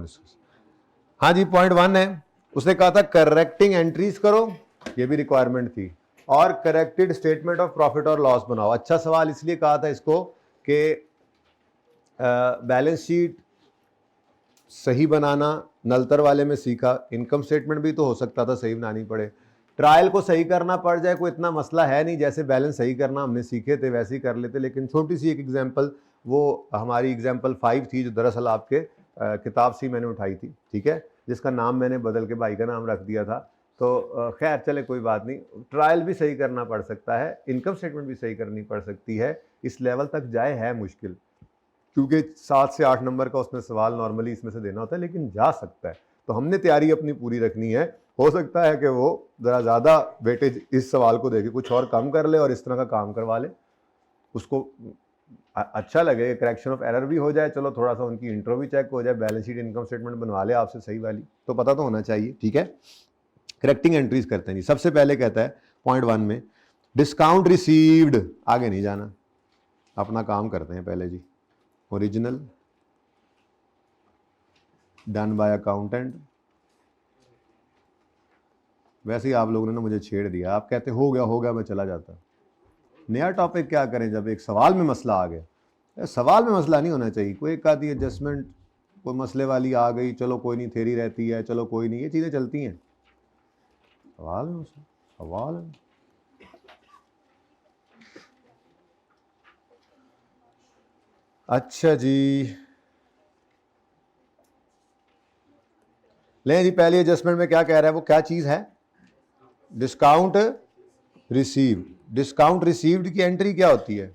Discuss. हाँ जी, point 1 है, उसने कहा था करेक्टिंग एंट्रीज करो, ये भी रिक्वायरमेंट थी, और करेक्टेड स्टेटमेंट ऑफ प्रॉफिट और लॉस बनाओ। अच्छा सवाल इसलिए कहा था इसको कि बैलेंस शीट सही बनाना नलतर वाले में सीखा, इनकम स्टेटमेंट भी तो हो सकता था सही बनानी पड़े, ट्रायल को सही करना पड़ जाए कोई इतना मसला है नहीं, जैसे बैलेंस सही करना हमने सीखे थे वैसे ही कर लेते। लेकिन छोटी सी एक एग्जांपल, वो हमारी एग्जांपल 5 थी जो दरअसल आपके किताब से मैंने उठाई थी, ठीक है, जिसका नाम मैंने बदल के भाई का नाम रख दिया था। तो खैर चले कोई बात नहीं, ट्रायल भी सही करना पड़ सकता है, इनकम स्टेटमेंट भी सही करनी पड़ सकती है, इस लेवल तक जाए है मुश्किल, क्योंकि 7 से 8 नंबर का उसमें सवाल नॉर्मली इसमें से देना होता है, लेकिन जा सकता है। तो हमने तैयारी अपनी पूरी रखनी है, हो सकता है कि वो ज़रा ज़्यादा वेटेज इस सवाल को देके कुछ और कम कर ले और इस तरह का काम करवा ले, उसको अच्छा लगे, करेक्शन ऑफ एरर भी हो जाए, चलो थोड़ा सा उनकी इंट्रो भी चेक हो जाए, बैलेंस शीट इनकम स्टेटमेंट बनवा ले आपसे सही वाली, तो पता तो होना चाहिए, ठीक है। करेक्टिंग एंट्रीज करते हैं जी। सबसे पहले कहता है पॉइंट 1 में डिस्काउंट रिसीव्ड, आगे नहीं जाना, अपना काम करते हैं पहले जी। ओरिजिनल डन बाय अकाउंटेंट, वैसे ही आप लोगों ने ना मुझे छेड़ दिया, आप कहते हो गया मैं चला जाता। नया टॉपिक क्या करें जब एक सवाल में मसला आ गया। सवाल में मसला नहीं होना चाहिए, कोई एक आधी एडजस्टमेंट कोई मसले वाली आ गई, चलो कोई नहीं, थेरी रहती है, चलो कोई नहीं, ये चीज़ें चलती हैं। सवाल में सवाल में अच्छा जी, लें जी, पहली एडजस्टमेंट में क्या कह रहा है, वो क्या चीज़ है, डिस्काउंट रिसीव्ड। डिस्काउंट रिसीव्ड की एंट्री क्या होती है,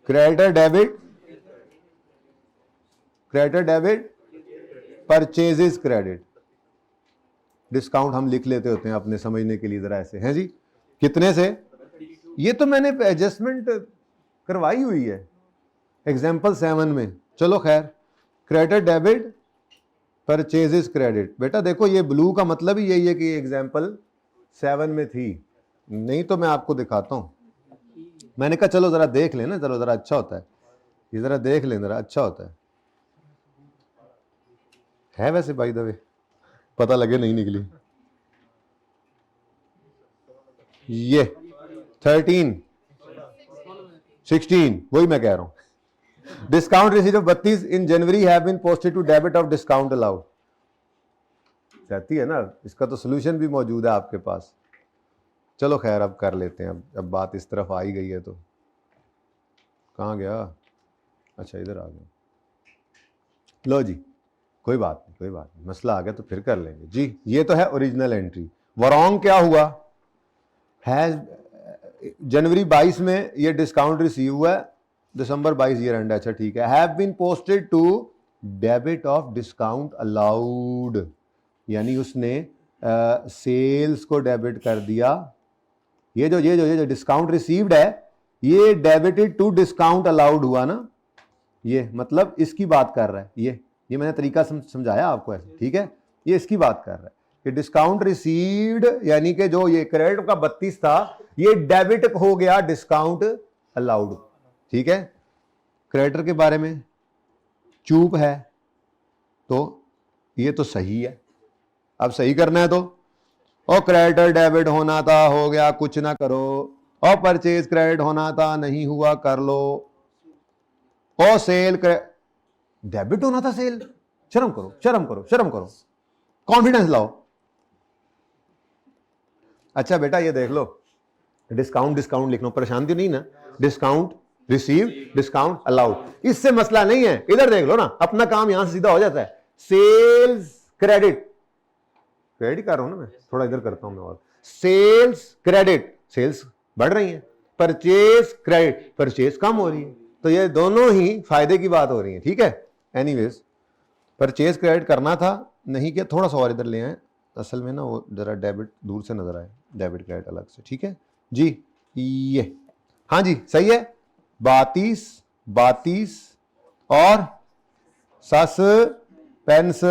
creditor debit, creditor debit, purchases credit. Discount हम लिख लेते होते हैं अपने समझने के लिए जरा ऐसे, हैं जी, कितने से, ये तो मैंने एडजस्टमेंट करवाई हुई है एग्जाम्पल 7 में। चलो खैर, क्रेडिटर डेबिट, परचेजेस क्रेडिट। बेटा देखो ये ब्लू का मतलब ही यही है कि एग्जाम्पल 7 में थी, नहीं तो मैं आपको दिखाता हूं। मैंने कहा चलो जरा देख लेना, चलो जरा अच्छा होता है, ये जरा देख लें जरा, अच्छा होता है वैसे बाय द वे, पता लगे नहीं निकली। ये 13 16 वही मैं कह रहा हूं। Discount receive 32 in January have been posted to debit of discount allowed. कहती है ना, इसका तो सोल्यूशन भी मौजूद है आपके पास। चलो खैर अब कर लेते हैं, अब बात इस तरफ आ ही गई है तो कहाँ गया, अच्छा इधर आ गया। लो जी, कोई बात नहीं, कोई बात नहीं, मसला आ गया तो फिर कर लेंगे जी। ये तो है ओरिजिनल एंट्री। वरॉन्ग क्या हुआ है, जनवरी 22 में ये डिस्काउंट रिसीव हुआ है, दिसंबर 22 ईयर एंड, अच्छा ठीक है। Have been posted to debit of discount allowed, यानी उसने सेल्स को डेबिट कर दिया। ये जो डिस्काउंट रिसीव्ड है ये डेबिटेड टू डिस्काउंट अलाउड हुआ ना, ये मतलब इसकी बात कर रहा है। ये मैंने तरीका समझाया आपको ऐसे, ठीक है, ये इसकी बात कर रहा है कि डिस्काउंट रिसीव्ड यानी कि जो ये क्रेडिट का 32 था ये डेबिट हो गया डिस्काउंट अलाउड, ठीक है। क्रेडिटर के बारे में चूक है तो ये तो सही है, अब सही करना है तो, और क्रेडिटर डेबिट होना था हो गया, कुछ ना करो, और परचेज क्रेडिट होना था नहीं हुआ, कर लो, और सेल डेबिट होना था सेल, शर्म करो शर्म करो शर्म करो, कॉन्फिडेंस लाओ। अच्छा बेटा ये देख लो, डिस्काउंट डिस्काउंट लिख लो, परेशान तो नहीं ना, डिस्काउंट रिसीव डिस्काउंट अलाउड, इससे मसला नहीं है। इधर देख लो ना, अपना काम यहां से सीधा हो जाता है, सेल्स क्रेडिट, क्रेडिट कर रहा हूं ना मैं, थोड़ा इधर करता हूं मैं, और सेल्स क्रेडिट, सेल्स बढ़ रही है, परचेज क्रेडिट, परचेज कम हो रही है, तो ये दोनों ही फायदे की बात हो रही है, ठीक है। एनीवेज परचेज क्रेडिट करना था, नहीं किया, थोड़ा सा और इधर ले आए, असल में ना वो जरा डेबिट दूर से नजर आए, डेबिट क्रेडिट अलग से, ठीक है जी। ये हाँ जी सही है, 32 और सस्पेंस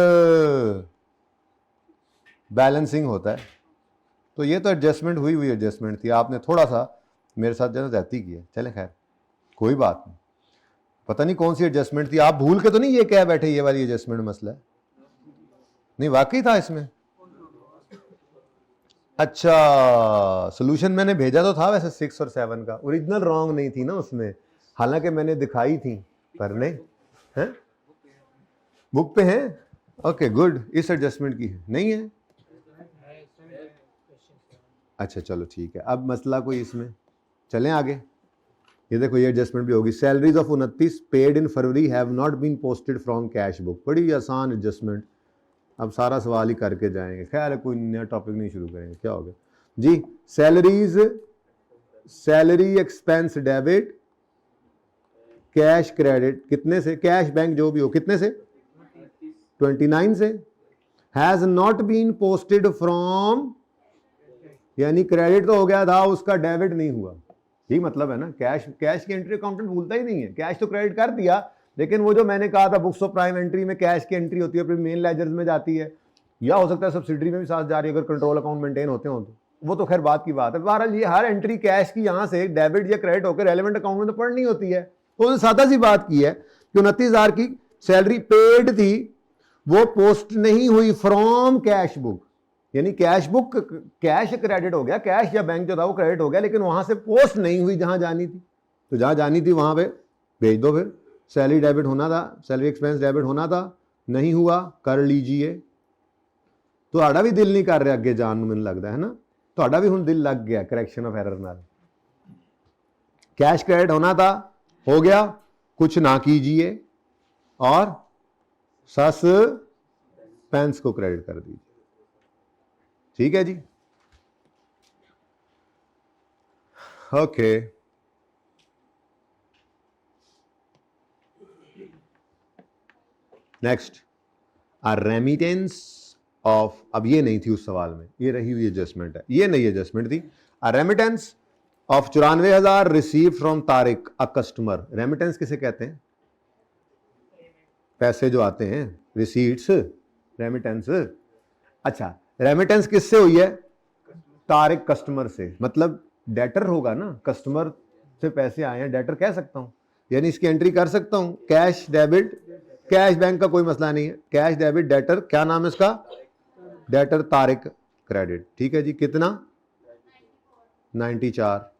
बैलेंसिंग होता है। तो ये तो एडजस्टमेंट हुई एडजस्टमेंट थी, आपने थोड़ा सा मेरे साथ जो ज्यादती की है, चले खैर कोई बात नहीं। पता नहीं कौन सी एडजस्टमेंट थी, आप भूल के तो नहीं ये कह बैठे ये वाली एडजस्टमेंट मसला है? नहीं वाकई था इसमें। अच्छा सोल्यूशन मैंने भेजा तो था वैसे 6 और 7 का, ओरिजिनल रॉन्ग नहीं थी ना उसमें, हालांकि मैंने दिखाई थी पर नहीं है, बुक पे है। ओके गुड, इस एडजस्टमेंट की नहीं है। अच्छा चलो ठीक है, अब मसला कोई इसमें, चलें आगे। ये देखो ये एडजस्टमेंट भी होगी। Salaries of 29 paid in February have not been posted from cash book. बड़ी आसान एडजस्टमेंट, अब सारा सवाल ही करके जाएंगे। खैर है, कोई नया टॉपिक नहीं शुरू करेंगे। क्या हो गया जी? Salaries, salary expense debit, cash credit कितने से, कैश बैंक जो भी हो कितने से, 29 से, has not been posted from, यानी क्रेडिट तो हो गया था उसका, डेबिट नहीं हुआ। यही मतलब है ना, कैश की एंट्री अकाउंटेंट भूलता ही नहीं है। कैश तो क्रेडिट कर दिया, लेकिन वो जो मैंने कहा था बुक्स ऑफ प्राइम एंट्री में कैश की एंट्री होती है, फिर मेन लेजर्स में जाती है, या हो सकता है सब्सिडरी में भी साथ जा रही है अगर कंट्रोल अकाउंट मेंटेन होते हो तो, वो तो खैर बात की बात है। बहरहाल ये हर एंट्री कैश की यहाँ से डेबिट या क्रेडिट होकर रेलेवेंट अकाउंट में तो पढ़नी होती है। तो उसने सादा सी बात की है कि 29,000 की सैलरी पेड थी, वो पोस्ट नहीं हुई फ्रॉम कैश बुक, यानी कैश बुक, कैश क्रेडिट हो गया, कैश या बैंक जो था वो क्रेडिट हो गया, लेकिन वहां से पोस्ट नहीं हुई जहां जानी थी। तो जहां जानी थी वहां पे भेज दो। फिर सैलरी डेबिट होना था, सैलरी एक्सपेंस डेबिट होना था, नहीं हुआ, कर लीजिए। तो भी दिल नहीं कर रहा अगे जान, मैंने लगता है ना, तो भी हुण दिल लग गया करैक्शन ऑफ एरर नाल। कैश क्रेडिट होना था, हो गया, कुछ ना कीजिए, और सस्पेंस को क्रेडिट कर दीजिए। ठीक है जी, ओके। नेक्स्ट, रेमिटेंस ऑफ, अब ये नहीं थी उस सवाल में, ये रही हुई एडजस्टमेंट है, ये नई एडजस्टमेंट थी। Remittance of 94,000 receive from Tariq a customer. Remittance किसे कहते हैं? पैसे जो आते हैं, रिसीट्स, रेमिटेंस। अच्छा, रेमिटेंस किससे हुई है? तारिक कस्टमर से, मतलब डेटर होगा ना, कस्टमर से पैसे आए हैं, डेटर कह सकता हूं, यानी इसकी एंट्री कर सकता हूं। कैश डेबिट, कैश बैंक का कोई मसला नहीं है, कैश डेबिट डेटर, क्या नाम है इसका? डेटर तारिक क्रेडिट। ठीक है जी, कितना? 94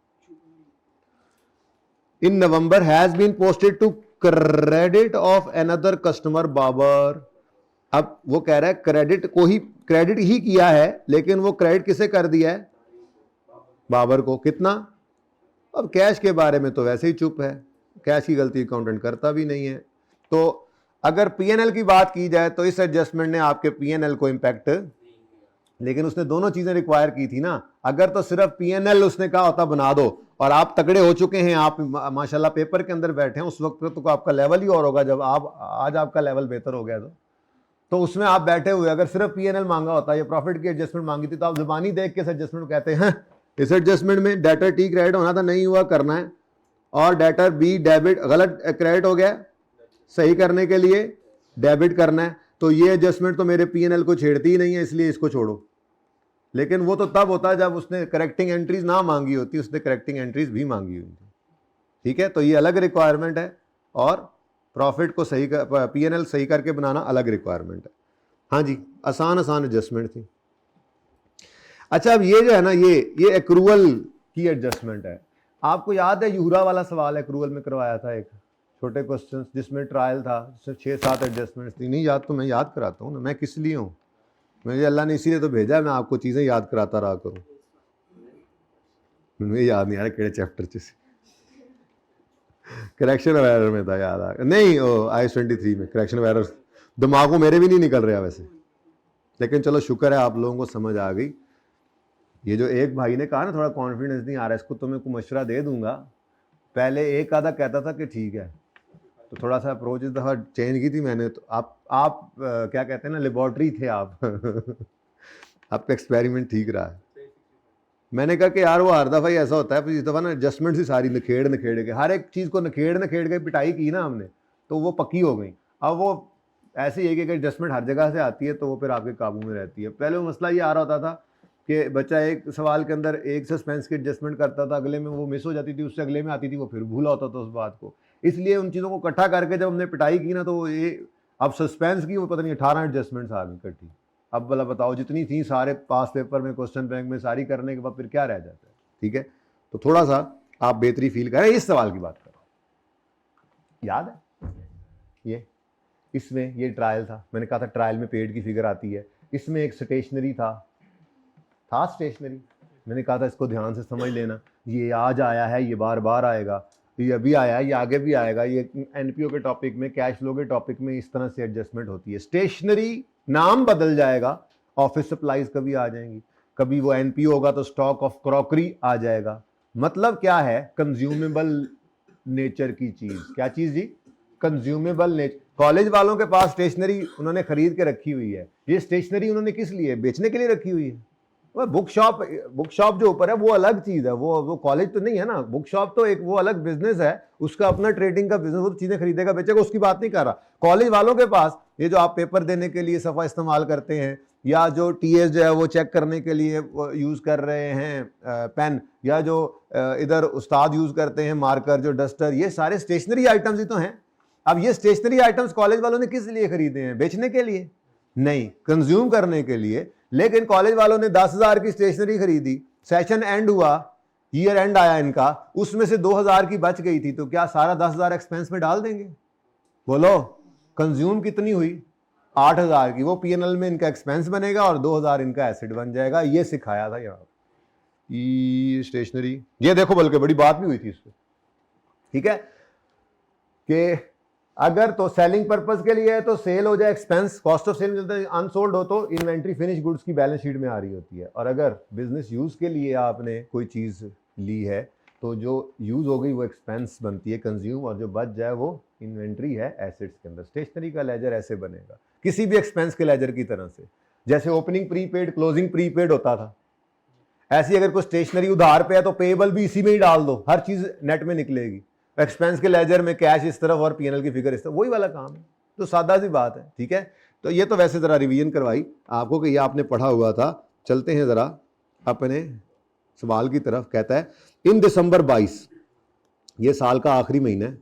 in November has been posted to credit of another customer बाबर। अब वो कह रहा है क्रेडिट को ही, क्रेडिट ही किया है, लेकिन वो क्रेडिट किसे कर दिया है? बाबर को। कितना? अब कैश के बारे में तो वैसे ही चुप है, कैश की गलती अकाउंटेंट करता भी नहीं है। तो अगर पीएनएल की बात की जाए तो इस एडजस्टमेंट ने आपके पीएनएल को इंपैक्ट, लेकिन उसने दोनों चीजें रिक्वायर की थी ना। अगर तो सिर्फ पीएनएल उसने कहा होता बना दो, और आप तगड़े हो चुके हैं, आप माशाल्लाह पेपर के अंदर बैठे हैं, उस वक्त तो आपका लेवल ही और होगा, जब आप आज आपका लेवल बेहतर हो गया तो उसमें आप बैठे हुए, अगर सिर्फ पीएनएल मांगा होता या प्रॉफिट की एडजस्टमेंट मांगी थी, तो आप जुबानी देख के इस एडजस्टमेंट कहते हैं इस एडजस्टमेंट में डेटर टी क्रेडिट होना था, नहीं हुआ, करना है, और डेटर बी डेबिट, गलत क्रेडिट हो गया, सही करने के लिए डेबिट करना है। तो ये एडजस्टमेंट तो मेरे पीएनएल को छेड़ती ही नहीं है, इसलिए इसको छोड़ो। लेकिन वो तो तब होता है जब उसने करेक्टिंग एंट्रीज ना मांगी होती, उसने करेक्टिंग एंट्रीज भी मांगी हुई थी। ठीक है, तो ये अलग रिक्वायरमेंट है, और प्रॉफिट को सही कर, पीएनएल सही करके बनाना अलग रिक्वायरमेंट है। हाँ जी, आसान आसान एडजस्टमेंट थी। अच्छा, अब ये जो है ना, ये एक्रूअल की एडजस्टमेंट है। आपको याद है यूरा वाला सवाल एक्रूअल में करवाया था, एक छोटे क्वेश्चन जिसमें ट्रायल था, जिसमें 6-7 एडजस्टमेंट्स थी। नहीं याद तो मैं याद कराता हूँ ना, मैं किस लिए हूँ, मुझे अल्लाह ने इसीलिए तो भेजा है, मैं आपको चीज़ें याद कराता रहा करूँ। मुझे याद नहीं आ रहा केड़े चैप्टर से, करेक्शन ऑफ एरर में था, याद आ नहीं, IAS 23 में करेक्शन ऑफ एरर दिमागों मेरे भी नहीं निकल रहा वैसे, लेकिन चलो शुक्र है आप लोगों को समझ आ गई। ये जो एक भाई ने कहा ना थोड़ा कॉन्फिडेंस नहीं आ रहा, इसको तो मैं को मशवरा दे दूंगा। पहले एक आधा कहता था कि ठीक है, तो थोड़ा सा अप्रोच इस दफ़ा चेंज की थी मैंने। तो आप क्या कहते हैं ना, लेबॉर्ट्री थे आप आपका एक्सपेरिमेंट ठीक रहा है। मैंने कहा कि यार वो हर दफ़ा ही ऐसा होता है, इस दफ़ा ना एडजस्टमेंट ही सारी नखेड़ के, हर एक चीज़ को नखेड़ के पिटाई की ना हमने, तो वो पक्की हो गई। अब वो ऐसे ही है कि एडजस्टमेंट हर जगह से आती है, तो वो फिर आपके काबू में रहती है। पहले वो मसला ये आ रहा होता था कि बच्चा एक सवाल के अंदर एक सस्पेंस की एडजस्टमेंट करता था, अगले में वो मिस हो जाती थी, उससे अगले में आती थी, वो फिर भूला होता था उस बात को। इसलिए उन चीज़ों को इकट्ठा करके जब हमने पिटाई की ना, तो ये अब सस्पेंस की वो पता नहीं 18 एडजस्टमेंट्स आ गई इकट्ठी। अब भला बताओ, जितनी थी सारे पास पेपर में, क्वेश्चन बैंक में, सारी करने के बाद फिर क्या रह जाता है। ठीक है, तो थोड़ा सा आप बेहतरी फील करें। इस सवाल की बात करो, याद है ये, इसमें ये ट्रायल था, मैंने कहा था ट्रायल में पेड की फिगर आती है, इसमें एक स्टेशनरी था स्टेशनरी, मैंने कहा था इसको ध्यान से समझ लेना, ये आज आया है, ये बार बार आएगा, ये अभी आया है, ये आगे भी आएगा, ये एनपीओ के टॉपिक में, कैश फ्लो के टॉपिक में इस तरह से एडजस्टमेंट होती है। स्टेशनरी नाम बदल जाएगा, ऑफिस सप्लाईज कभी आ जाएंगी, कभी वो एनपीओ होगा तो स्टॉक ऑफ क्रॉकरी आ जाएगा। मतलब क्या है, कंज्यूमेबल नेचर की चीज। क्या चीज जी? Consumable nature. कॉलेज वालों के पास स्टेशनरी उन्होंने खरीद के रखी हुई है, ये स्टेशनरी उन्होंने किस लिए? बेचने के लिए रखी हुई है। बुक शॉप जो ऊपर है वो अलग चीज है, वो कॉलेज तो नहीं है ना। बुक शॉप तो एक वो अलग बिजनेस है, उसका अपना ट्रेडिंग का बिजनेस, वो चीजें खरीदेगा बेचेगा, उसकी बात नहीं कर रहा। कॉलेज वालों के पास ये जो आप पेपर देने के लिए सफा इस्तेमाल करते हैं, या जो टीएस जो है वो चेक करने के लिए यूज कर रहे हैं पेन, या जो इधर उस्ताद यूज करते हैं मार्कर, जो डस्टर, ये सारे स्टेशनरी आइटम्स ही तो हैं। अब ये स्टेशनरी आइटम्स कॉलेज वालों ने किस लिए खरीदे हैं? बेचने के लिए नहीं, कंज्यूम करने के लिए। लेकिन कॉलेज वालों ने 10,000 की स्टेशनरी खरीदी, सेशन एंड हुआ, ईयर एंड आया इनका, उसमें से 2,000 की बच गई थी, तो क्या सारा 10,000 एक्सपेंस में डाल देंगे? बोलो, कंज्यूम कितनी हुई? 8,000 की, वो पीएनएल में इनका एक्सपेंस बनेगा और 2,000 इनका एसेट बन जाएगा। ये सिखाया था यहाँ स्टेशनरी। ये देखो, बल्कि बड़ी बात भी हुई थी इससे, ठीक है, कि अगर तो सेलिंग पर्पस के लिए है तो सेल हो जाए, एक्सपेंस कॉस्ट ऑफ सेल मिलता है, अनसोल्ड हो तो इन्वेंट्री फिनिश गुड्स की बैलेंस शीट में आ रही होती है। और अगर बिजनेस यूज के लिए आपने कोई चीज ली है तो जो यूज हो गई वो एक्सपेंस बनती है कंज्यूम, और जो बच जाए वो इन्वेंट्री है एसेट्स के अंदर। स्टेशनरी का लेजर ऐसे बनेगा, किसी भी एक्सपेंस के लेजर की तरह से, जैसे ओपनिंग प्रीपेड क्लोजिंग प्रीपेड होता था, ऐसी अगर कोई स्टेशनरी उधार पे है तो पेएबल भी इसी में ही डाल दो, हर चीज नेट में निकलेगी। एक्सपेंस के लेजर में कैश इस तरफ और पीएनएल की फिगर इस तरफ, वही वाला काम है। तो सादा सी बात है, ठीक है। तो ये तो वैसे जरा रिवीजन करवाई आपको कि ये आपने पढ़ा हुआ था। चलते हैं जरा अपने सवाल की तरफ। कहता है, इन दिसंबर 22, ये साल का आखिरी महीना है,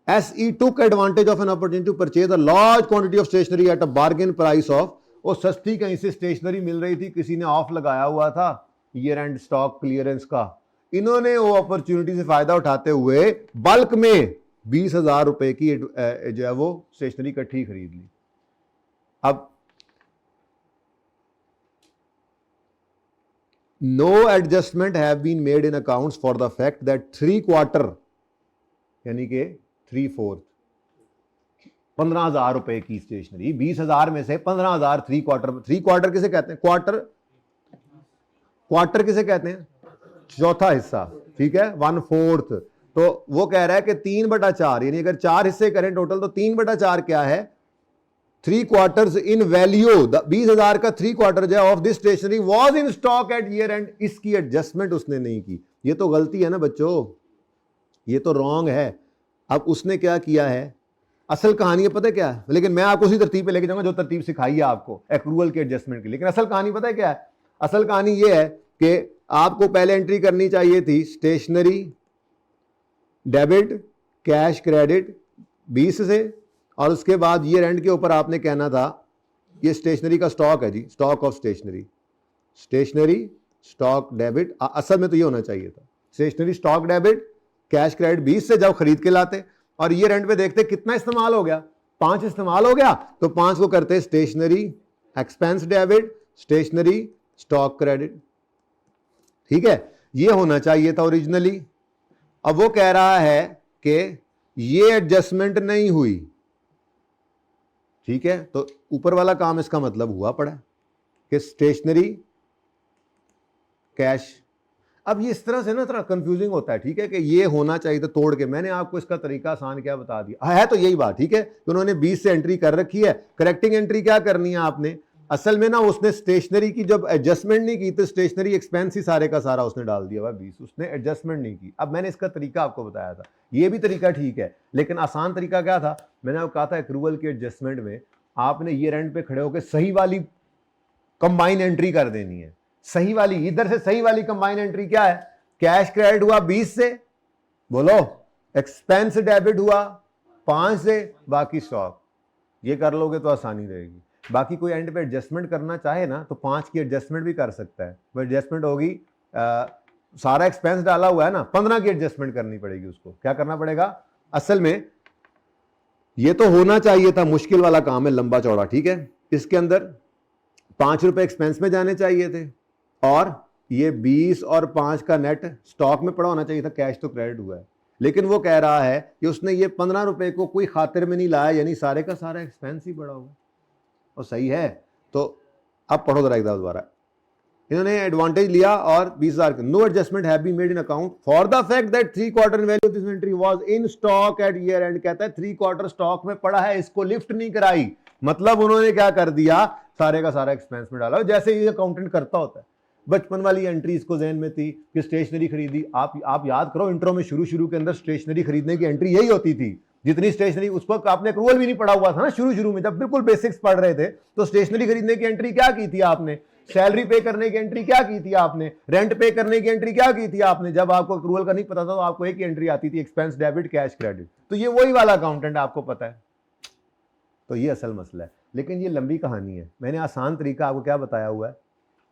SE took advantage of an opportunity to purchase a large quantity of stationery at a bargain price of, वो सस्ती कहीं से स्टेशनरी मिल रही थी, किसी ने ऑफ लगाया हुआ था ईयर एंड स्टॉक क्लियरेंस का, इन्होंने वो अपॉर्चुनिटी से फायदा उठाते हुए बल्क में 20,000 रुपए की जो है वो स्टेशनरी इकट्ठी खरीद ली। अब no adjustment have been made in accounts for the fact that 3/4 यानी कि 3/4 15,000 रुपए की स्टेशनरी, 20,000 में से 15,000 3/4 किसे कहते हैं? क्वार्टर किसे कहते हैं? चौथा हिस्सा, ठीक है, 1/4। तो वो कह रहा है कि 3/4, यानी अगर 4 हिस्से करें टोटल तो 3/4 क्या है? 3/4 इन वैल्यू। 20,000 का 3/4 जो of this stationery was in stock at year end, इसकी एडजस्टमेंट उसने नहीं की। ये तो गलती है ना बच्चों, ये तो रॉन्ग है। अब उसने क्या किया है? असल कहानी है पता है क्या है, लेकिन मैं आपको उसी तरतीब पे लेके जाऊंगा जो तरतीब सिखाई है आपको एक्रूअल के एडजस्टमेंट की। लेकिन असल कहानी पता है क्या है? असल कहानी ये है कि आपको पहले एंट्री करनी चाहिए थी स्टेशनरी डेबिट कैश क्रेडिट 20 से, और उसके बाद ईयर एंड के ऊपर आपने कहना था ये स्टेशनरी का स्टॉक है जी, stock of stationery stock debit. असल में तो ये होना चाहिए था stationery stock debit cash credit 20 से जब खरीद के लाते, और ईयर एंड पे देखते कितना इस्तेमाल हो गया, 5 इस्तेमाल हो गया, तो 5 को करते stationery expense debit stationery stock credit, ठीक है। ये होना चाहिए था ओरिजिनली। अब वो कह रहा है कि ये एडजस्टमेंट नहीं हुई, ठीक है। तो ऊपर वाला काम इसका मतलब हुआ पड़ा कि स्टेशनरी कैश। अब ये इस तरह से ना थोड़ा कंफ्यूजिंग होता है, ठीक है, कि ये होना चाहिए था तोड़ के। मैंने आपको इसका तरीका आसान क्या बता दिया है, तो यही बात, ठीक है। तो उन्होंने 20 से एंट्री कर रखी है, करेक्टिंग एंट्री क्या करनी है आपने? असल में ना उसने स्टेशनरी की जब एडजस्टमेंट नहीं की तो स्टेशनरी एक्सपेंस ही सारे का सारा उसने डाल दिया भाई 20, उसने एडजस्टमेंट नहीं की। अब मैंने इसका तरीका आपको बताया था, ये भी तरीका ठीक है, लेकिन आसान तरीका क्या था? मैंने आपको कहा था एक्रूवल के एडजस्टमेंट में आपने ईयर एंड पे खड़े होकर सही वाली कंबाइन एंट्री कर देनी है। सही वाली, इधर से सही वाली कंबाइन एंट्री क्या है? कैश क्रेडिट हुआ 20 से, बोलो एक्सपेंस डेबिट हुआ 5 से, बाकी स्टॉक। ये कर लोगे तो आसानी रहेगी। बाकी कोई एंड पे एडजस्टमेंट करना चाहे ना तो 5 की एडजस्टमेंट भी कर सकता है। वो एडजस्टमेंट होगी, सारा एक्सपेंस डाला हुआ है ना, 15 की एडजस्टमेंट करनी पड़ेगी उसको। क्या करना पड़ेगा? असल में ये तो होना चाहिए था, मुश्किल वाला काम है, लंबा चौड़ा, ठीक है। इसके अंदर 5 रुपए एक्सपेंस में जाने चाहिए थे और ये 20 और 5 का नेट स्टॉक में पड़ा होना चाहिए था। कैश तो क्रेडिट हुआ है, लेकिन वो कह रहा है कि उसने ये 15 रुपए को कोई खातिर में नहीं लाया, यानी सारे का सारा एक्सपेंस ही पड़ा हुआ। और सही है। तो अब पढ़ो जरा एक दोबारा। इन्होंने एडवांटेज लिया और 20,000 no adjustment have been made in account for the fact that 3/4 value of this inventory was in stock at year end. कहता है 3/4 स्टॉक में पड़ा है, इसको लिफ्ट नहीं कराई। मतलब उन्होंने क्या कर दिया, सारे का सारा एक्सपेंस में डाला, जैसे ये अकाउंटेंट करता होता है। बचपन वाली एंट्री इसको जहन में थी कि स्टेशनरी खरीदी। आप याद करो, इंट्रो में शुरू के अंदर स्टेशनरी खरीदने की एंट्री यही होती थी। जितनी स्टेशनरी, उस वक्त आपने अक्रूवल भी नहीं पढ़ा हुआ था ना, शुरू में जब बिल्कुल बेसिक्स पढ़ रहे थे, तो स्टेशनरी खरीदने की एंट्री क्या की थी आपने, सैलरी पे करने की एंट्री क्या की थी आपने, रेंट पे करने की एंट्री क्या की थी आपने। जब आपको अक्रूवल का नहीं पता था तो आपको एक ही एंट्री आती थी, एक्सपेंस डेबिट कैश क्रेडिट। तो ये वही वाला अकाउंटेंट आपको पता है। तो ये असल मसला है, लेकिन ये लंबी कहानी है। मैंने आसान तरीका आपको क्या बताया हुआ है,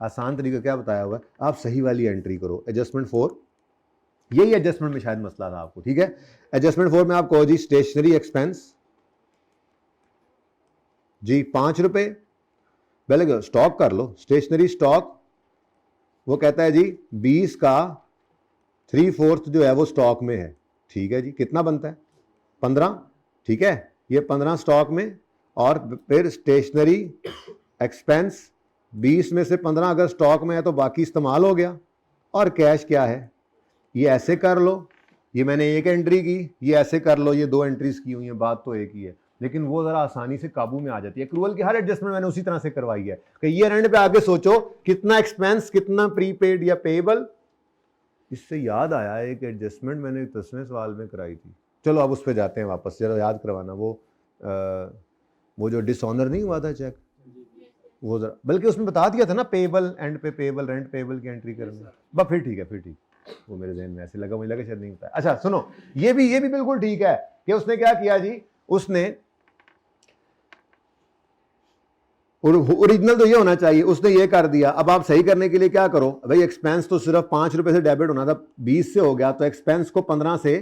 आसान तरीका क्या बताया हुआ है, आप सही वाली एंट्री करो। एडजस्टमेंट 4, यही एडजस्टमेंट में शायद मसला था आपको, ठीक है। एडजस्टमेंट 4 में आपको जी स्टेशनरी एक्सपेंस जी 5 रुपए, पहले स्टॉक कर लो, स्टेशनरी स्टॉक। वो कहता है जी 20 का 3/4 जो है वो स्टॉक में है, ठीक है जी। कितना बनता है? 15, ठीक है। ये 15 स्टॉक में, और फिर स्टेशनरी एक्सपेंस 20 में से 15 अगर स्टॉक में है तो बाकी इस्तेमाल हो गया। और कैश क्या है, ये ऐसे कर लो, ये मैंने एक एंट्री की, ये ऐसे कर लो, ये 2 एंट्रीज की हुई हैं, बात तो एक ही है। लेकिन वो जरा आसानी से काबू में आ जाती है। एक्रूवल की हर एडजस्टमेंट मैंने उसी तरह से करवाई है कि ईयर एंड पे आके सोचो कितना एक्सपेंस, कितना प्रीपेड या पेएबल। इससे याद आया एक एडजस्टमेंट मैंने 10वें सवाल में कराई थी। चलो अब उस पर जाते हैं वापस, जरा याद करवाना। वो जो डिसऑनर नहीं हुआ था चेक, वो जरा, बल्कि उसमें बता दिया था ना पेएबल, एंड पे पेएबल, रेंट पेएबल की एंट्री करनी। बस फिर ठीक है, वो मेरे जहन में ऐसे लगा, मुझे लगा शायद नहीं होता है। अच्छा सुनो, ये भी बिल्कुल ठीक है कि उसने क्या किया जी, उसने ओरिजिनल तो ये होना चाहिए, उसने ये कर दिया। अब आप सही करने के लिए क्या करो भाई, एक्सपेंस तो सिर्फ 5 रुपए से डेबिट होना था, 20 से हो गया, तो एक्सपेंस को 15 से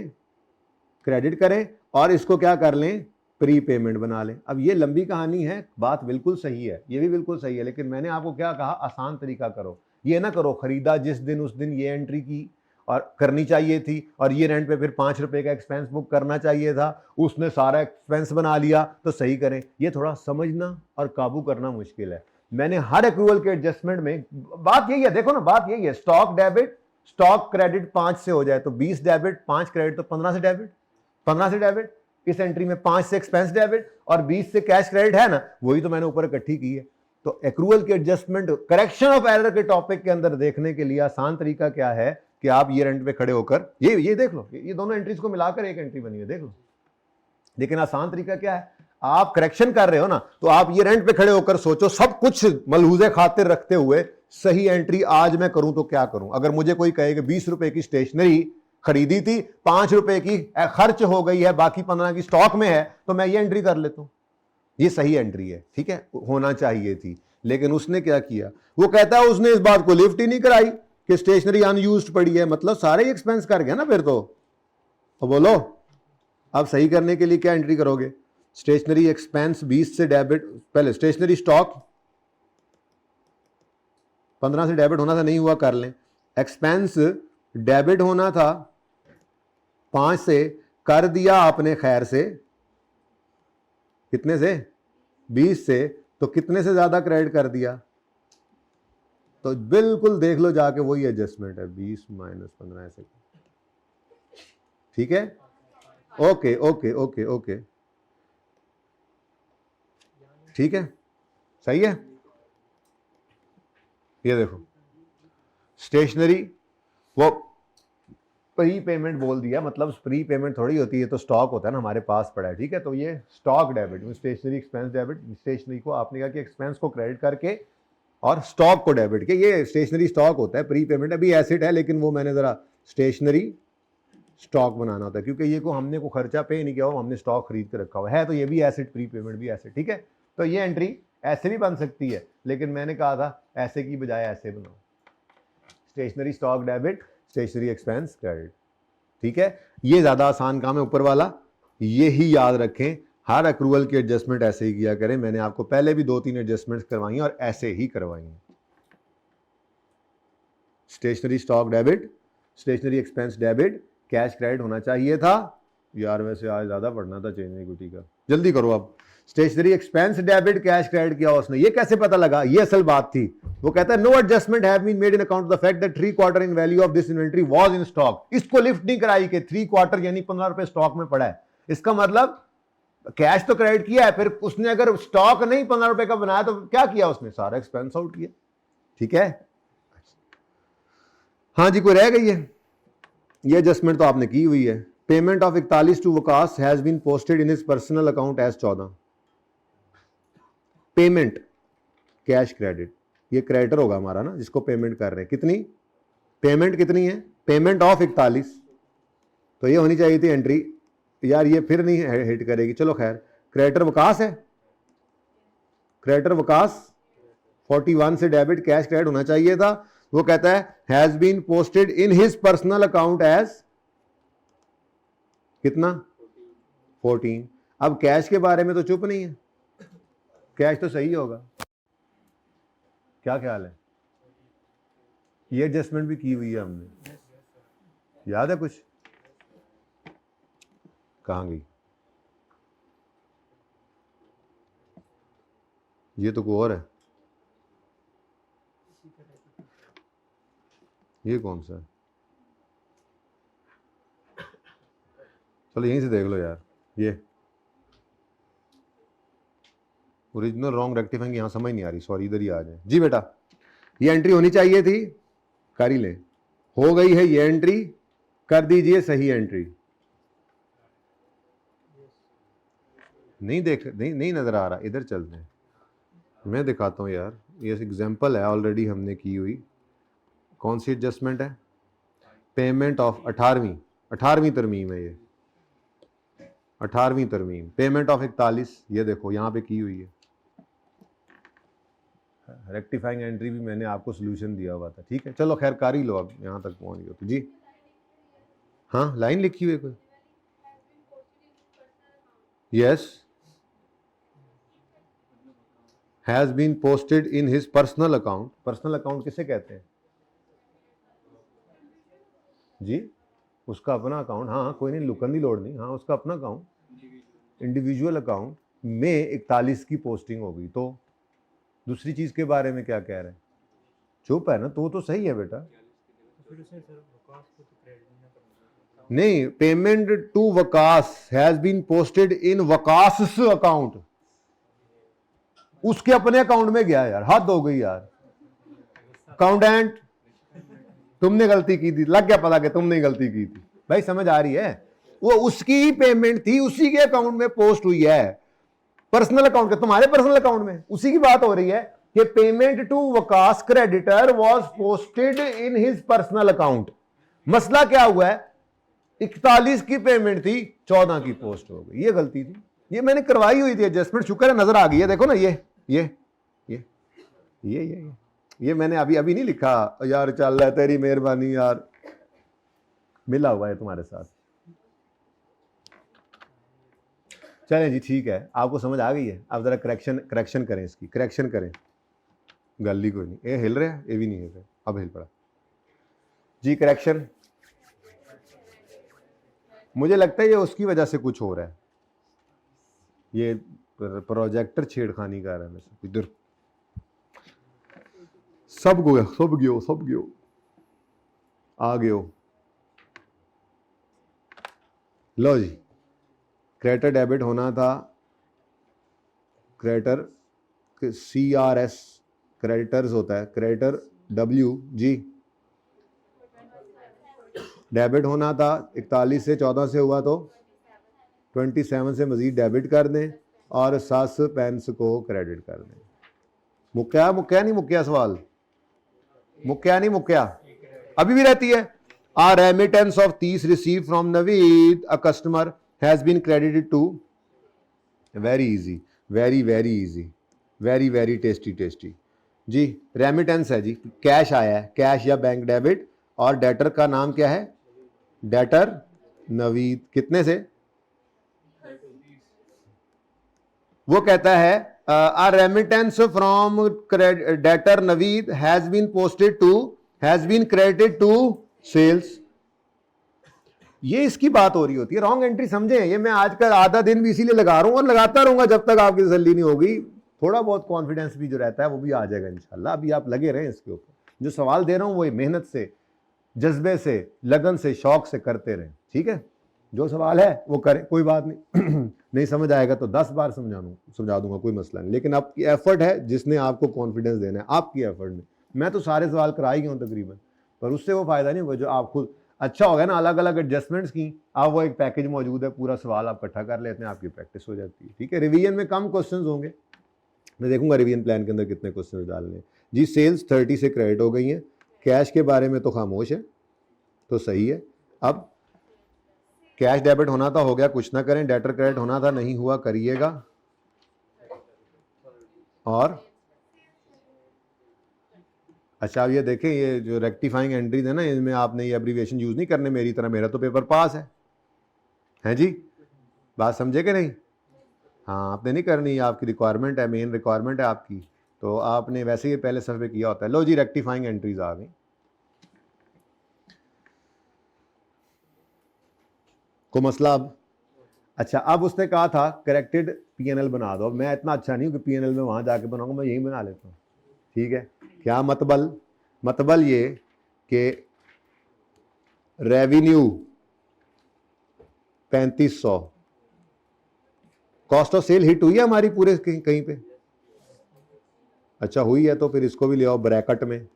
क्रेडिट करें और इसको क्या कर लें, प्री पेमेंट बना लें। अब ये लंबी कहानी है, बात बिल्कुल सही है, ये भी बिल्कुल सही है, लेकिन मैंने आपको क्या कहा, आसान तरीका करो। ये ना करो खरीदा जिस दिन उस दिन ये एंट्री की और करनी चाहिए थी, और ये रेंट पे फिर 5 रुपए का एक्सपेंस बुक करना चाहिए था, उसने सारा एक्सपेंस बना लिया। तो सही करें, ये थोड़ा समझना और काबू करना मुश्किल है। मैंने हर एक्रूवल के एडजस्टमेंट में बात यही है, देखो ना, बात यही है, स्टॉक डेबिट, स्टॉक क्रेडिट 5 से हो जाए तो 20 डेबिट, 5 क्रेडिट तो 15 से डेबिट, 15 से डेबिट। इस एंट्री में 5 से एक्सपेंस डेबिट और 20 से कैश क्रेडिट है ना, वही तो मैंने ऊपर इकट्ठी की है। तो एक्रूवल के एडजस्टमेंट करेक्शन ऑफ एरर के टॉपिक के अंदर देखने के लिए आसान तरीका क्या है कि आप ये एंड पे खड़े होकर ये देख लो, ये दोनों एंट्रीज को मिलाकर एक एंट्री बनी है, देख लो। लेकिन आसान तरीका क्या है, आप करेक्शन कर रहे हो ना, तो आप ये एंड पे खड़े होकर सोचो, सब कुछ मलहूजे खातिर रखते हुए सही एंट्री आज मैं करूं तो क्या करूं। अगर मुझे कोई कहे कि 20 रुपए की स्टेशनरी खरीदी थी, 5 रुपए की खर्च हो गई है, बाकी 15 की स्टॉक में है, तो मैं ये एंट्री कर लेता हूं, ये सही एंट्री है, ठीक है, होना चाहिए थी। लेकिन उसने क्या किया, वो कहता है उसने इस बात को लिफ्ट ही नहीं कराई कि स्टेशनरी अनयूज्ड पड़ी है, मतलब सारे ही एक्सपेंस कर गया ना फिर तो बोलो अब सही करने के लिए क्या एंट्री करोगे। स्टेशनरी एक्सपेंस 20 से डेबिट, पहले स्टेशनरी स्टॉक 15 से डेबिट होना था, नहीं हुआ, कर लें। एक्सपेंस डेबिट होना था 5 से, कर दिया आपने खैर से, कितने से, 20 से, तो कितने से ज्यादा क्रेडिट कर दिया, तो बिल्कुल देख लो जाके, वही एडजस्टमेंट है, 20 माइनस 15 ऐसे, ठीक है। ओके ओके ओके ओके, ठीक है, सही है। ये देखो स्टेशनरी, वो प्री पेमेंट बोल दिया, मतलब प्री पेमेंट थोड़ी होती है, तो स्टॉक होता है ना, हमारे पास पड़ा है, ठीक है। तो ये stock debit, stationery expense debit, stationery को आपने कहा कि एक्सपेंस को क्रेडिट करके और स्टॉक को डेबिट के, ये स्टेशनरी स्टॉक होता है, प्री पेमेंट अभी एसेट है, लेकिन वो मैंने जरा स्टेशनरी स्टॉक बनाना होता है, क्योंकि ये को हमने को खर्चा पे नहीं किया हो, हमने स्टॉक खरीद के रखा हुआ है, तो ये भी एसेट, प्री पेमेंट भी एसेट, ठीक है। तो ये एंट्री ऐसे भी बन सकती है, लेकिन मैंने कहा था ऐसे की बजाय ऐसे बनाओ, stationery stock debit, stationery expense credit, ठीक है। ये ज्यादा आसान काम है ऊपर वाला, ये ही याद रखें, हर अक्रूवल की एडजस्टमेंट ऐसे ही किया करें। मैंने आपको पहले भी 2-3 एडजस्टमेंट्स करवाई हैं और ऐसे ही करवाई हैं। Stationery stock debit, stationery expense debit, cash credit होना चाहिए था यार, वैसे आज ज्यादा पढ़ना था चेंज इक्विटी का, जल्दी करो अब। Stationery expense debit, cash credit किया उसने, ये कैसे पता लगा? ये असल बात थी। वो कहता है no adjustment have been made in account the fact that 3/4 in value of this inventory was in stock. इसको लिफ्ट नहीं कराई कि 3/4 यानी 15 रुपए स्टॉक में पड़ा है। इसका मतलब कैश तो क्रेडिट किया है, फिर उसने अगर स्टॉक नहीं 15 रुपए का बनाया तो क्या किया उसने? सारा एक्सपेंस आउट किया, ठीक है। हाँ जी, कोई रह गई है? ये एडजस्टमेंट तो आपने की हुई है। Payment of 41 to Waqas has been posted in his personal account as 14। Payment cash credit, ये क्रेडिटर होगा हमारा ना, जिसको पेमेंट कर रहे हैं। कितनी पेमेंट, कितनी है? पेमेंट ऑफ 41, तो ये होनी चाहिए थी एंट्री यार, ये फिर नहीं हिट करेगी, चलो खैर। क्रेडिटर वकास है, क्रेडिटर वकास 41 से डेबिट, कैश क्रेडिट होना चाहिए था। वो कहता है has been posted in his personal account as कितना? 14। अब कैश के बारे में तो चुप नहीं है, कैश तो सही होगा, क्या ख्याल है? ये एडजस्टमेंट भी की हुई है हमने, याद है कुछ? कहां गई? ये तो कोई और है, ये कौन सा है? चलो यहीं से देख लो यार, ये ओरिजिनल रॉन्ग रेक्टिफाइंग यहां समझ नहीं आ रही, सॉरी, इधर ही आ जाए जी बेटा। ये एंट्री होनी चाहिए थी, कर ही ले, हो गई है ये एंट्री, कर दीजिए सही एंट्री। नहीं देख, नहीं नजर आ रहा, इधर चलते हैं, मैं दिखाता हूं यार। ये एग्जांपल है ऑलरेडी हमने की हुई। कौन सी एडजस्टमेंट है? पेमेंट ऑफ 18वीं तरमीम है ये, 18वीं तरमीम, पेमेंट ऑफ 41, ये देखो यहां पे की हुई है। रेक्टिफाइंग एंट्री भी मैंने आपको सोल्यूशन दिया हुआ था, ठीक है। चलो खैर कर ही लो, अब यहां तक पहुंच गए तो जी। हाँ, लाइन लिखी हुई है कोई? Yes, has been posted in his personal account. Personal account किसे कहते हैं जी? उसका अपना अकाउंट, हाँ कोई नहीं, लुकन की लोड नहीं, हाँ उसका अपना अकाउंट, इंडिविजुअल अकाउंट में 41 की पोस्टिंग होगी। तो दूसरी चीज के बारे में क्या कह रहे हैं? चुप है ना, तो सही है बेटा। नहीं, payment to Waqas has been posted in Waqas account, उसके अपने अकाउंट में गया यार, हद हो गई यार। अकाउंटेंट तुमने गलती की थी, लग गया पता कि तुमने गलती की थी भाई, समझ आ रही है? वो उसकी पेमेंट थी, उसी के अकाउंट में पोस्ट हुई है, पर्सनल अकाउंट के, तुम्हारे पर्सनल अकाउंट में, उसी की बात हो रही है कि payment to Waqas creditor was posted in his personal account. मसला क्या हुआ है? 41 की पेमेंट थी, 14 की पोस्ट हो गई, ये गलती थी, ये मैंने करवाई हुई थी एडजस्टमेंट, शुक्र है नजर आ गई है। देखो ना ये मैंने अभी नहीं लिखा यार, चल रहा है तेरी मेहरबानी यार, मिला हुआ है तुम्हारे साथ। चलें जी, ठीक है, आपको समझ आ गई है। अब जरा करेक्शन करें, इसकी करेक्शन करें, गल ही कोई नहीं। ये हिल रहा है, ये भी नहीं हिल रहा, अब हिल पड़ा जी। करेक्शन, मुझे लगता है ये उसकी वजह से कुछ हो रहा है, ये प्रोजेक्टर छेड़खानी कर रहा है। इधर सब गयो आ गयो। लो जी, क्रेडिटर डेबिट होना था, क्रेडिटर CRS क्रेडिटर्स होता है, क्रेडिटर WG डेबिट होना था, 41 से 14 से हुआ तो 27 से मजीद डेबिट कर दें और 7 पेंस को क्रेडिट कर दें। मुक्या नहीं मुक्या? सवाल मुक्या नहीं मुक्या? अभी भी रहती है। A remittance of 30 received from Naveed, a customer, has been credited to. Very easy, very very easy, very very tasty tasty ji. Remittance है जी, कैश आया है, कैश या बैंक डेबिट, और डेटर का नाम क्या है? डेटर नवीद. कितने से? वो कहता है a remittance from debtor Naveed has been credited to sales. ये इसकी बात हो रही होती है. रॉन्ग एंट्री समझे. ये मैं आजकल आधा दिन भी इसीलिए लगा रहा हूं और लगाता रहूंगा जब तक आपकी तसल्ली नहीं होगी. थोड़ा बहुत कॉन्फिडेंस भी जो रहता है वो भी आ जाएगा इंशाल्लाह. अभी आप लगे रहें इसके ऊपर. जो सवाल दे रहा हूं वो मेहनत से, जज्बे से, लगन से, शौक से करते रहें. ठीक है, जो सवाल है वो करें, कोई बात नहीं. नहीं समझ आएगा तो 10 बार समझा दूंगा, कोई मसला नहीं. लेकिन आपकी एफर्ट है जिसने आपको कॉन्फिडेंस देना है, आपकी एफर्ट ने. मैं तो सारे सवाल करा ही गया हूँ तकरीबन, पर उससे वो फायदा नहीं होगा जो आप खुद. अच्छा हो गया ना, अलग अलग एडजस्टमेंट्स की, आप वो एक पैकेज मौजूद है, पूरा सवाल आप इकट्ठा कर लेते हैं, आपकी प्रैक्टिस हो जाती है. ठीक है, रिवीजन में कम क्वेश्चंस होंगे. मैं देखूंगा रिवीजन प्लान के अंदर कितने क्वेश्चंस डालने हैं जी. सेल्स 30 से क्रेडिट हो गई हैं. कैश के बारे में तो खामोश है, तो सही है. अब कैश डेबिट होना था, हो गया, कुछ ना करें. डेटर क्रेडिट होना था, नहीं हुआ, करिएगा. और अच्छा, अब ये देखें, ये जो रेक्टिफाइंग एंट्रीज है ना, इनमें आपने ये एब्रीविएशन यूज नहीं करने मेरी तरह. मेरा तो पेपर पास है जी. बात समझे कि नहीं? हाँ, आपने नहीं करनी, आपकी रिक्वायरमेंट है, मेन रिक्वायरमेंट है आपकी, तो आपने वैसे ही पहले सफ़े किया होता है. लो जी, रेक्टिफाइंग एंट्रीज आ गई. को मसला अब? अच्छा, अब उसने कहा था करेक्टेड पीएनएल बना दो. अब मैं इतना अच्छा नहीं हूँ कि पीएनएल में वहाँ जाके बनाऊंगा, मैं यही बना लेता हूँ. ठीक है, क्या मतबल ये कि revenue 3500, cost of sale hit हुई है हमारी पूरे कहीं पे? अच्छा, हुई है, तो फिर इसको भी ले आओ ब्रैकेट में,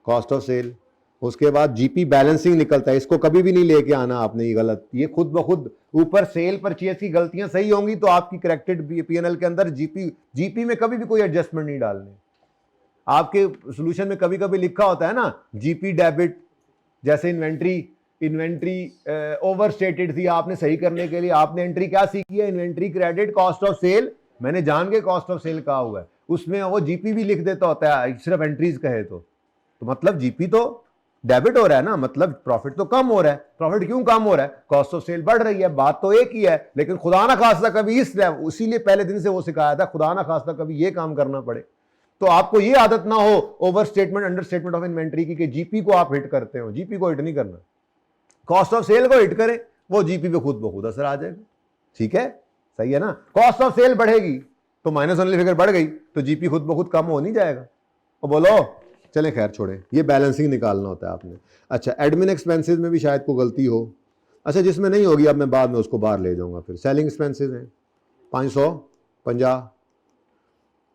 कॉस्ट ऑफ सेल. उसके बाद जीपी बैलेंसिंग निकलता है, इसको कभी भी नहीं लेके आना आपने, ये गलत. ये खुद ब खुद ऊपर सेल परचेज की गलतियां सही होंगी तो आपकी करेक्टेड पीएनएल के अंदर जीपी में कभी भी कोई एडजस्टमेंट नहीं डालने. आपके सोल्यूशन में कभी कभी लिखा होता है ना जीपी डेबिट, जैसे इन्वेंट्री ओवर स्टेटेड थी, आपने सही करने के लिए आपने एंट्री क्या सीखी है? Inventory credit cost of sale. मैंने जान के कॉस्ट ऑफ सेल कहा हुआ है, उसमें वो जीपी भी लिख देता होता है सिर्फ एंट्रीज कहे तो मतलब जीपी तो डेबिट हो रहा है ना, मतलब प्रॉफिट तो कम हो रहा है. प्रॉफिट क्यों कम हो रहा है? कॉस्ट ऑफ सेल बढ़ रही है. बात तो एक ही है, लेकिन खुदा ना खास्ता कभी इसीलिए पहले दिन से वो सिखाया था, खुदा ना खास्ता कभी ये काम करना पड़े तो आपको ये आदत ना हो over statement under statement of inventory की, कि जीपी को आप हिट करते हो. जीपी को हिट नहीं करना, कॉस्ट ऑफ सेल को हिट करें, वो जीपी पे खुद ब खुद असर आ जाएगा. ठीक है, सही है ना. कॉस्ट ऑफ सेल बढ़ेगी तो माइनस ओनली फिगर बढ़ गई, तो जीपी खुद ब खुद कम हो नहीं जाएगा. तो बोलो, चलें खैर छोड़ें, ये बैलेंसिंग निकालना होता है आपने. अच्छा, एडमिन एक्सपेंसेस में भी शायद को गलती हो. अच्छा, जिसमें नहीं होगी अब मैं बाद में उसको बाहर ले जाऊंगा. फिर सेलिंग एक्सपेंसेस हैं 550,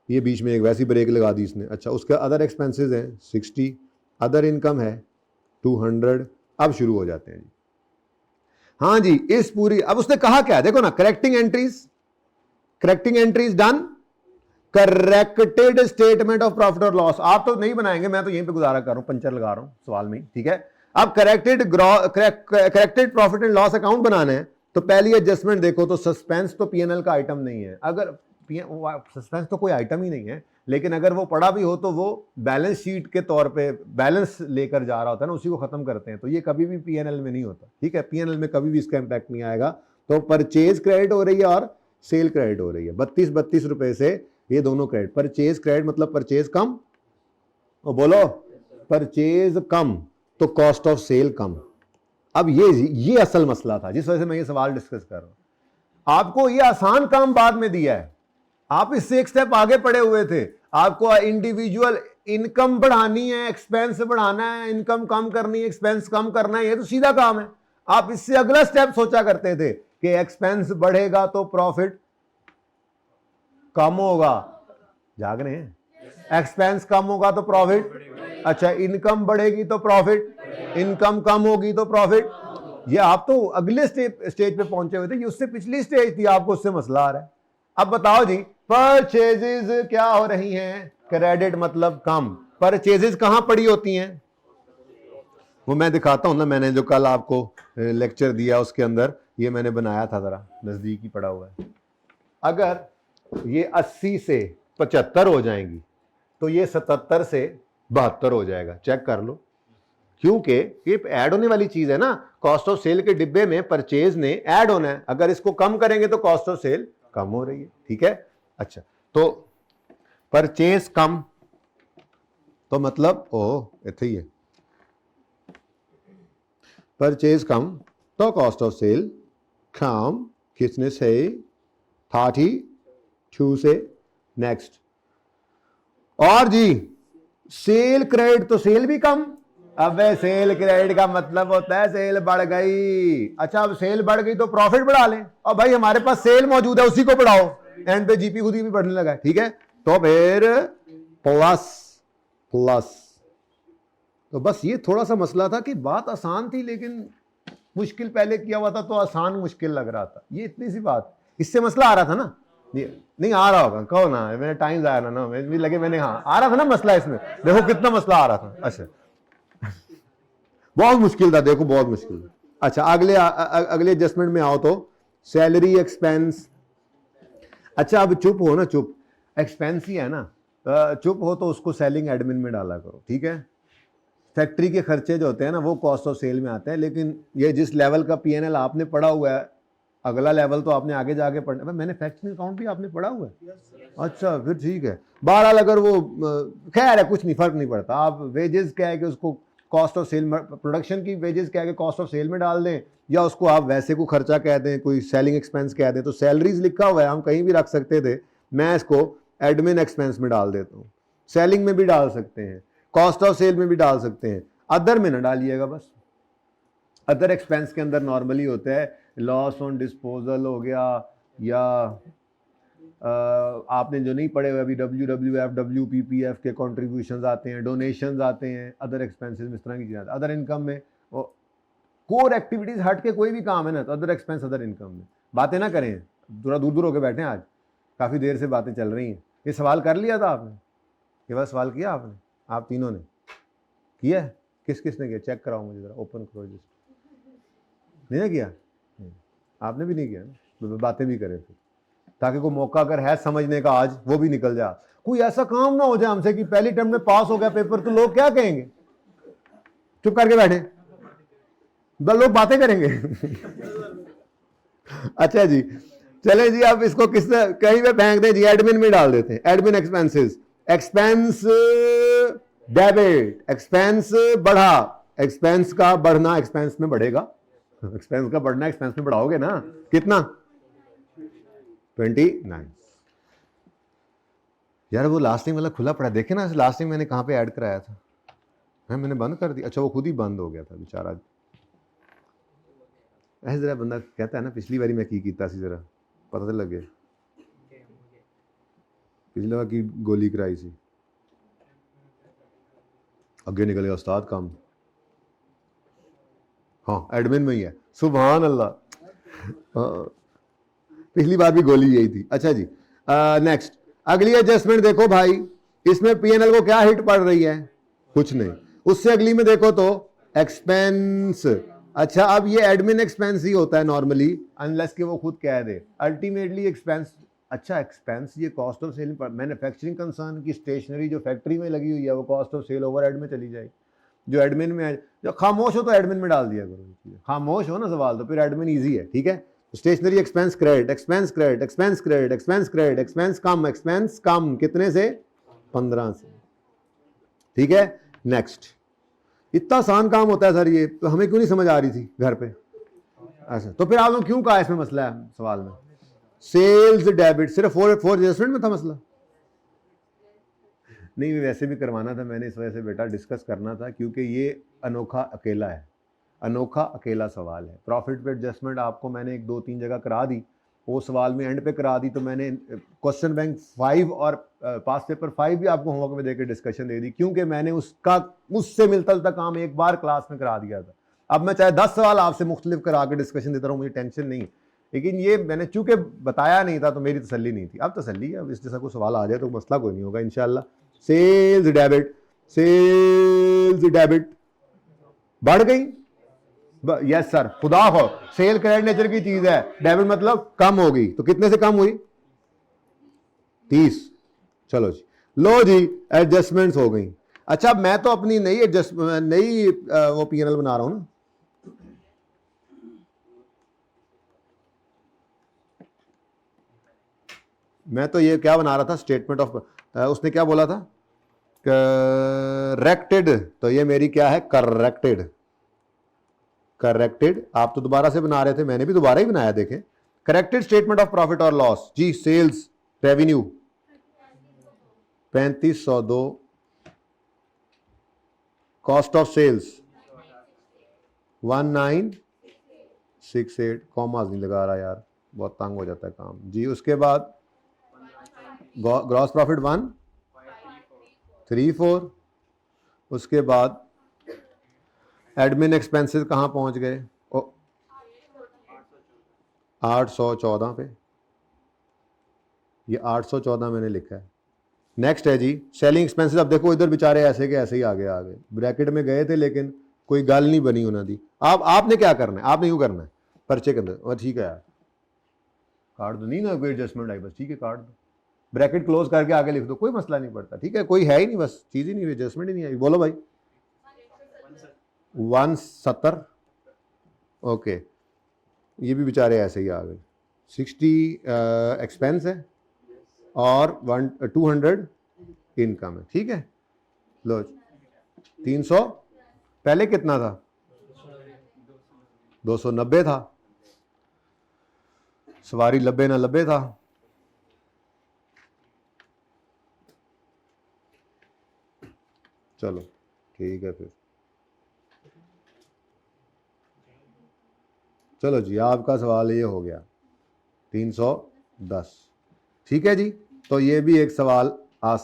ये बीच में एक वैसी ब्रेक लगा दी इसने. अच्छा, उसका अदर एक्सपेंसेस हैं 60, अदर इनकम है 200. अब शुरू हो जाते हैं जी. हाँ जी, इस पूरी, अब उसने कहा क्या, देखो ना, correcting entries done, corrected statement of profit और लॉस. आप तो नहीं बनाएंगे, मैं तो यहीं पे गुजारा कर रहा हूं, पंचर लगा रहा हूं सवाल में. ठीक है, अब corrected profit and loss account बनाना है तो पहली एडजस्टमेंट देखो, तो सस्पेंस तो पीएनएल का आइटम नहीं है. अगर सस्पेंस तो कोई आइटम ही नहीं है, लेकिन अगर वो पड़ा भी हो तो वो बैलेंस शीट के तौर पे बैलेंस लेकर जा रहा होता है ना, उसी को खत्म करते हैं, तो ये कभी भी पीएनएल में नहीं होता. ठीक है, पीएनएल में कभी भी इसका इंपैक्ट नहीं आएगा. तो परचेज क्रेडिट हो रही है और सेल क्रेडिट हो रही है 32 रुपए से, ये दोनों क्रेडिट. परचेज क्रेडिट मतलब परचेज कम, और बोलो परचेज कम तो कॉस्ट ऑफ सेल कम. अब ये असल मसला था जिस वजह से मैं ये सवाल डिस्कस कर रहा हूं. आपको ये आसान काम बाद में दिया है, आप इससे एक स्टेप आगे पड़े हुए थे. आपको इंडिविजुअल इनकम बढ़ानी है, एक्सपेंस बढ़ाना है, इनकम कम करनी है, एक्सपेंस कम करना है, ये तो सीधा काम है. आप इससे अगला स्टेप सोचा करते थे कि एक्सपेंस बढ़ेगा तो प्रॉफिट कम होगा. जाग रहे हैं? एक्सपेंस कम होगा तो प्रॉफिट, अच्छा इनकम बढ़ेगी तो प्रॉफिट, इनकम कम होगी तो प्रॉफिट. ये आप तो अगले स्टेज पे पहुंचे हुए थे, ये उससे पिछली स्टेज थी, आपको उससे मसला आ रहा है. अब बताओ जी, परचेजेस क्या हो रही हैं? क्रेडिट मतलब कम. परचेजेस कहां पड़ी होती हैं? वो मैं दिखाता हूँ ना, मैंने जो कल आपको लेक्चर दिया उसके अंदर ये मैंने बनाया था, जरा नजदीक ही पड़ा हुआ है। अगर ये 80 से 75 हो जाएंगी तो ये 77 से 72 हो जाएगा, चेक कर लो। क्योंकि ये ऐड होने वाली चीज है ना, कॉस्ट ऑफ सेल के डिब्बे में परचेज ने ऐड होना है, अगर इसको कम करेंगे तो कॉस्ट ऑफ सेल कम हो रही है, ठीक है। अच्छा, तो परचेज कम तो मतलब इथे ही है, परचेज कम तो कॉस्ट ऑफ सेल कम, किसने से 32 से। नेक्स्ट, और जी सेल क्रेडिट तो सेल भी कम। अब सेल क्रेडिट का मतलब होता है सेल बढ़ गई। अच्छा, अब सेल बढ़ गई तो प्रॉफिट बढ़ा लें, और भाई हमारे पास सेल मौजूद है उसी को बढ़ाओ, एंड पे जीपी खुद ही भी बढ़ने लगा है, ठीक है। तो फिर प्लस प्लस। तो बस ये थोड़ा सा मसला था कि बात आसान थी लेकिन मुश्किल पहले किया हुआ था तो आसान मुश्किल लग रहा था, ये इतनी सी बात। इससे मसला आ रहा था ना, नहीं आ रहा होगा, कहो ना, मैंने टाइम जाया ना, मुझे लगे मैंने, हाँ आ रहा था ना मसला इसमें, देखो कितना मसला आ रहा था। अच्छा, बहुत मुश्किल था, देखो बहुत मुश्किल था। अच्छा, अगले एडजस्टमेंट में आओ तो सैलरी एक्सपेंस। अच्छा, अब चुप हो ना, चुप, एक्सपेंस ही है ना, चुप हो तो उसको सेलिंग एडमिन में डाला करो, ठीक है। फैक्ट्री के खर्चे जो होते हैं ना वो कॉस्ट ऑफ सेल में आते हैं, लेकिन ये जिस लेवल का पीएनएल आपने पढ़ा हुआ है, अगला लेवल तो आपने आगे जाके पढ़ना है। मैन्युफैक्चरिंग अकाउंट भी आपने पढ़ा हुआ है? अच्छा, फिर ठीक है। बहरहाल अगर वो खैर है, कुछ नहीं, फर्क नहीं पड़ता। आप वेजेस क्या है कि उसको कॉस्ट ऑफ सेल, प्रोडक्शन की वेजेस क्या है कि कॉस्ट ऑफ सेल में डाल दें, या उसको आप वैसे को खर्चा कह दें, कोई सेलिंग एक्सपेंस कह दें। तो सैलरीज लिखा हुआ है, हम कहीं भी रख सकते थे, मैं इसको एडमिन एक्सपेंस में डाल देता हूँ। सेलिंग में भी डाल सकते हैं, कॉस्ट ऑफ सेल में भी डाल सकते हैं, अदर में ना डालिएगा बस। अदर एक्सपेंस के अंदर नॉर्मली होता है लॉस ऑन डिस्पोजल हो गया, या आपने जो नहीं पढ़े हुए अभी WWF WPPF के कॉन्ट्रीब्यूशंस आते हैं, डोनेशंस आते हैं, अदर एक्सपेंसेस में इस तरह की चीज़ें। अदर इनकम में कोर एक्टिविटीज हट के कोई भी काम है ना तो अदर एक्सपेंस अदर इनकम में। बातें ना करें, थोड़ा दूर दूर होकर बैठे हैं, आज काफ़ी देर से बातें चल रही हैं। ये सवाल कर लिया था आपने, ये बार सवाल किया आपने, आप तीनों ने किया है? किस किस ने किया? चेक कराओ मुझे ज़रा, ओपन करो जिस नहीं ना किया, आपने भी नहीं किया ना, बातें भी करें फिर, ताकि कोई मौका अगर है समझने का आज वो भी निकल जाए। कोई ऐसा काम ना हो जाए हमसे कि पहली टर्म में पास हो गया पेपर तो लोग क्या कहेंगे, चुप करके बैठे, लोग बातें करेंगे। अच्छा जी, चले जी, अब इसको किस कहीं पे फेंक दें जी, एडमिन में डाल देते हैं। Admin expenses, expense debit, expense बढ़ा, एक्सपेंस का बढ़ना एक्सपेंस में बढ़ेगा, एक्सपेंस का बढ़ना एक्सपेंस में बढ़ाओगे ना, कितना 29। यार वो लास्टिंग वाला खुला पड़ा, देखे ना लास्टिंग मैंने कहां पे ऐड कराया था, मैंने बंद कर दिया। अच्छा, वो खुद ही बंद हो गया था बेचारा। ऐसे जरा बंदा कहता है ना, पिछली बारी मैं की कीता सी, जरा पता तो लगे, पिछली बार की गोली कराई सी, अगे निकल गया उस्ताद काम। हाँ, एडमिन में ही है, सुभान अल्लाह। पिछली बार भी गोली यही थी। अच्छा जी, नेक्स्ट अगली एडजस्टमेंट देखो भाई, इसमें पीएनएल को क्या हिट पड़ रही है, कुछ नहीं। उससे अगली में देखो तो एक्सपेंस। अच्छा, अब ये एडमिन एक्सपेंस ही होता है नॉर्मली, अनलेस कि वो खुद कह दे अल्टीमेटली एक्सपेंस। अच्छा, एक्सपेंस ये cost of sale, manufacturing concern की स्टेशनरी जो फैक्ट्री में लगी हुई है वो कॉस्ट ऑफ सेल ओवरहेड में चली जाएगी। जो एडमिन में है, जो खामोश हो तो एडमिन में डाल दिया करो, खामोश हो ना सवाल तो फिर एडमिन ईजी है, ठीक है। Stationery expense credit, expense credit, expense credit, expense credit, expense कम कितने से 15 से, ठीक है। नेक्स्ट, इतना आसान काम होता है सर ये, तो हमें क्यों नहीं समझ आ रही थी घर पे? अच्छा, तो फिर आपने क्यों कहा इसमें मसला है सवाल में? सेल्स डेबिट सिर्फ फोर एडजस्टमेंट में था मसला? नहीं, वैसे भी करवाना था मैंने, इस वजह से बेटा डिस्कस करना था, क्योंकि ये अनोखा अकेला है, अनोखा अकेला सवाल है। प्रॉफिट पे एडजस्टमेंट आपको मैंने 1-2-3 जगह करा दी, वो सवाल में एंड पे करा दी, तो मैंने क्वेश्चन बैंक 5 और पास पेपर 5 भी आपको होमवर्क में देकर डिस्कशन दे दी, क्योंकि मैंने उससे मिलता जुलता काम एक बार क्लास में करा दिया था। अब मैं चाहे 10 सवाल आपसे मुख्तलिफ करा के डिस्कशन देता रहूँ, मुझे टेंशन नहीं, लेकिन ये मैंने चूंकि बताया नहीं था तो मेरी तसल्ली नहीं थी। अब तसल्ली है, अब इस जैसा कोई सवाल आ जाए तो मसला कोई नहीं होगा इंशाल्लाह। सेल्स डेबिट, सेल्स डेबिट बढ़ गई, यस सर, खुदा हो, सेल क्रेडिट नेचर की चीज है, डेबिट मतलब कम होगी, तो कितने से कम हुई? 30। चलो जी, लो जी एडजस्टमेंट्स हो गई। अच्छा मैं तो अपनी नई वो पीएनएल बना रहा हूं ना, मैं तो ये क्या बना रहा था, स्टेटमेंट ऑफ, उसने क्या बोला था, करेक्टेड, तो ये मेरी क्या है, करेक्टेड। करेक्टेड आप तो दोबारा से बना रहे थे, मैंने भी दोबारा ही बनाया, देखें। करेक्टेड स्टेटमेंट ऑफ प्रॉफिट और लॉस जी, sales revenue 3502, cost of sales 1968, commas नहीं लगा रहा यार, बहुत तंग हो जाता है काम जी। उसके बाद ग्रॉस प्रॉफिट 134, उसके बाद एडमिन एक्सपेंसेस कहाँ पहुंच गए, 814 पे, ये 814 मैंने लिखा है। नेक्स्ट है जी सेलिंग एक्सपेंसेस, अब देखो इधर बेचारे ऐसे के ऐसे ही आगे आ गए, ब्रैकेट में गए थे लेकिन कोई गल नहीं बनी उन्होंने दी। आपने क्या करना है, आपने यूँ करना है पर्चे के अंदर, ठीक है यार काट दो, नहीं ना कोई एडजस्टमेंट आई, बस ठीक है काट दो, ब्रैकेट क्लोज करके आगे लिख दो, कोई मसला नहीं पड़ता, ठीक है, कोई है ही नहीं, बस चीज़ ही नहीं, एडजस्टमेंट ही नहीं आई। बोलो भाई 170, ओके, ये भी बेचारे ऐसे ही आ गए। 60 एक्सपेंस है और 200 इनकम है, ठीक है। लो 300, पहले कितना था, 290 था, सवारी 90 ना 90 था, चलो ठीक है फिर, चलो जी आपका सवाल ये हो गया 310, ठीक है जी। तो ये भी एक सवाल आ